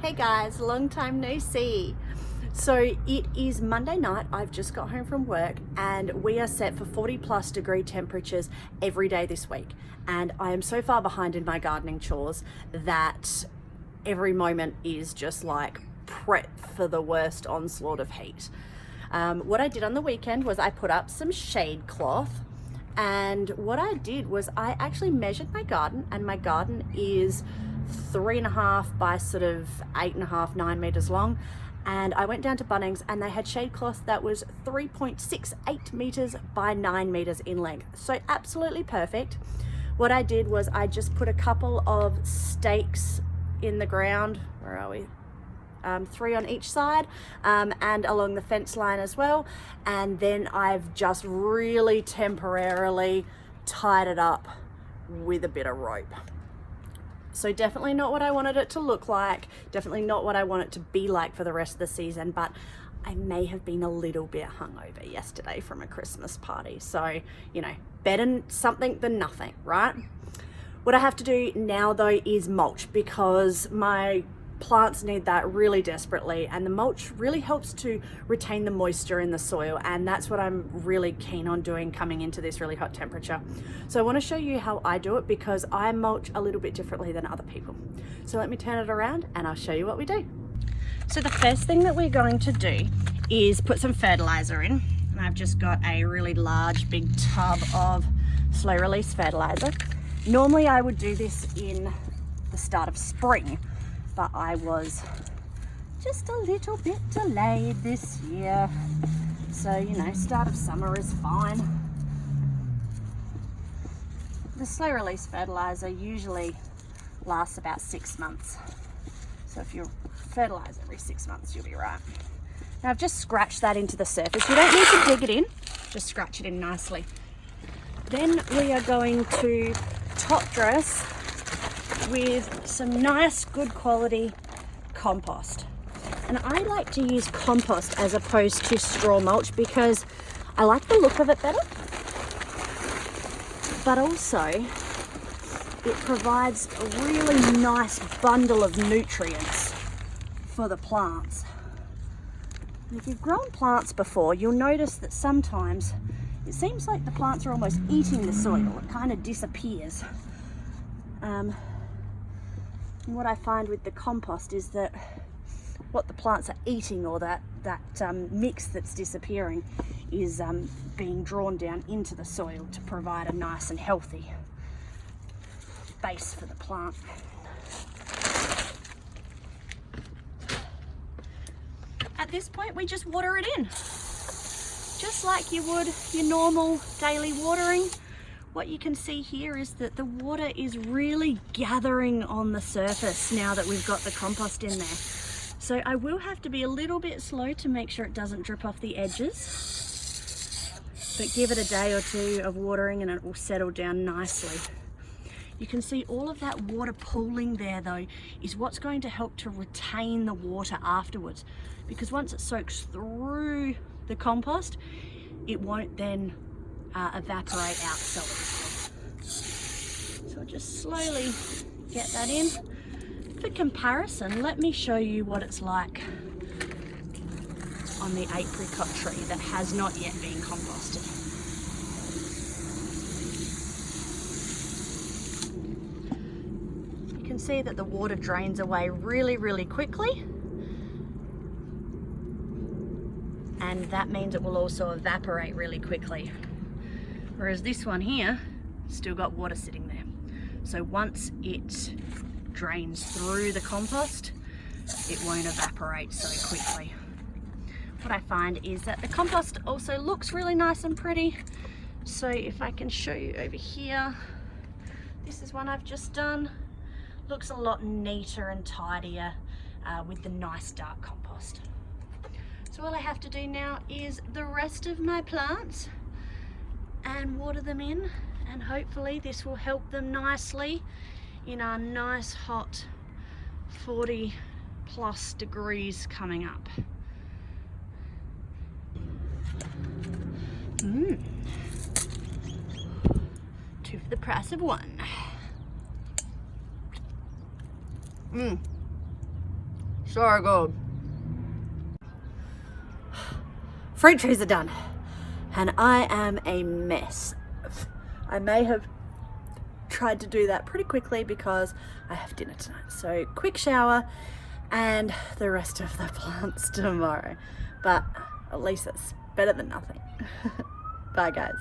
Hey guys, long time no see. So it is Monday night. I've just got home from work and we are set for 40+ degree temperatures every day this week. And I am so far behind in my gardening chores that every moment is just like prep for the worst onslaught of heat. What I did on the weekend was I put up some shade cloth, and what I did was I actually measured my garden, and my garden is 3.5 by sort of 8.5, 9 meters long. And I went down to Bunnings and they had shade cloth that was 3.68 meters by 9 meters in length. So absolutely perfect. What I did was I just put a couple of stakes in the ground. Where are we? 3 on each side, and along the fence line as well. And then I've just really temporarily tied it up with a bit of rope. So definitely not what I wanted it to look like, definitely not what I want it to be like for the rest of the season, but I may have been a little bit hungover yesterday from a Christmas party. So, you know, better something than nothing, right? What I have to do now though is mulch, because my plants need that really desperately, and the mulch really helps to retain the moisture in the soil, and that's what I'm really keen on doing coming into this really hot temperature. So I want to show you how I do it, because I mulch a little bit differently than other people. So let me turn it around and I'll show you what we do. So the first thing that we're going to do is put some fertilizer in, and I've just got a really large big tub of slow release fertilizer. Normally I would do this in the start of spring, but I was just a little bit delayed this year. So, you know, start of summer is fine. The slow release fertilizer usually lasts about 6 months. So if you fertilize every 6 months, you'll be right. Now I've just scratched that into the surface. You don't need to dig it in, just scratch it in nicely. Then we are going to top dress with some nice good quality compost. And I like to use compost as opposed to straw mulch because I like the look of it better, but also it provides a really nice bundle of nutrients for the plants. And if you've grown plants before, you'll notice that sometimes it seems like the plants are almost eating the soil. It kind of disappears. And what I find with the compost is that what the plants are eating, or that mix that's disappearing, is being drawn down into the soil to provide a nice and healthy base for the plant. At this point, we just water it in, just like you would your normal daily watering. What you can see here is that the water is really gathering on the surface now that we've got the compost in there. So I will have to be a little bit slow to make sure it doesn't drip off the edges, but give it a day or two of watering and it will settle down nicely. You can see all of that water pooling there though is what's going to help to retain the water afterwards, because once it soaks through the compost, it won't then evaporate out so easily. So I'll just slowly get that in. For comparison, let me show you what it's like on the apricot tree that has not yet been composted. You can see that the water drains away really, really quickly, and that means it will also evaporate really quickly. Whereas this one here, still got water sitting there. So once it drains through the compost, it won't evaporate so quickly. What I find is that the compost also looks really nice and pretty. So if I can show you over here, this is one I've just done. Looks a lot neater and tidier with the nice dark compost. So all I have to do now is the rest of my plants and water them in, and hopefully this will help them nicely in our nice hot 40+ degrees coming up. Two for the price of one. So good. Fruit trees are done and I am a mess. I may have tried to do that pretty quickly because I have dinner tonight. So quick shower and the rest of the plants tomorrow. But at least that's better than nothing. Bye guys.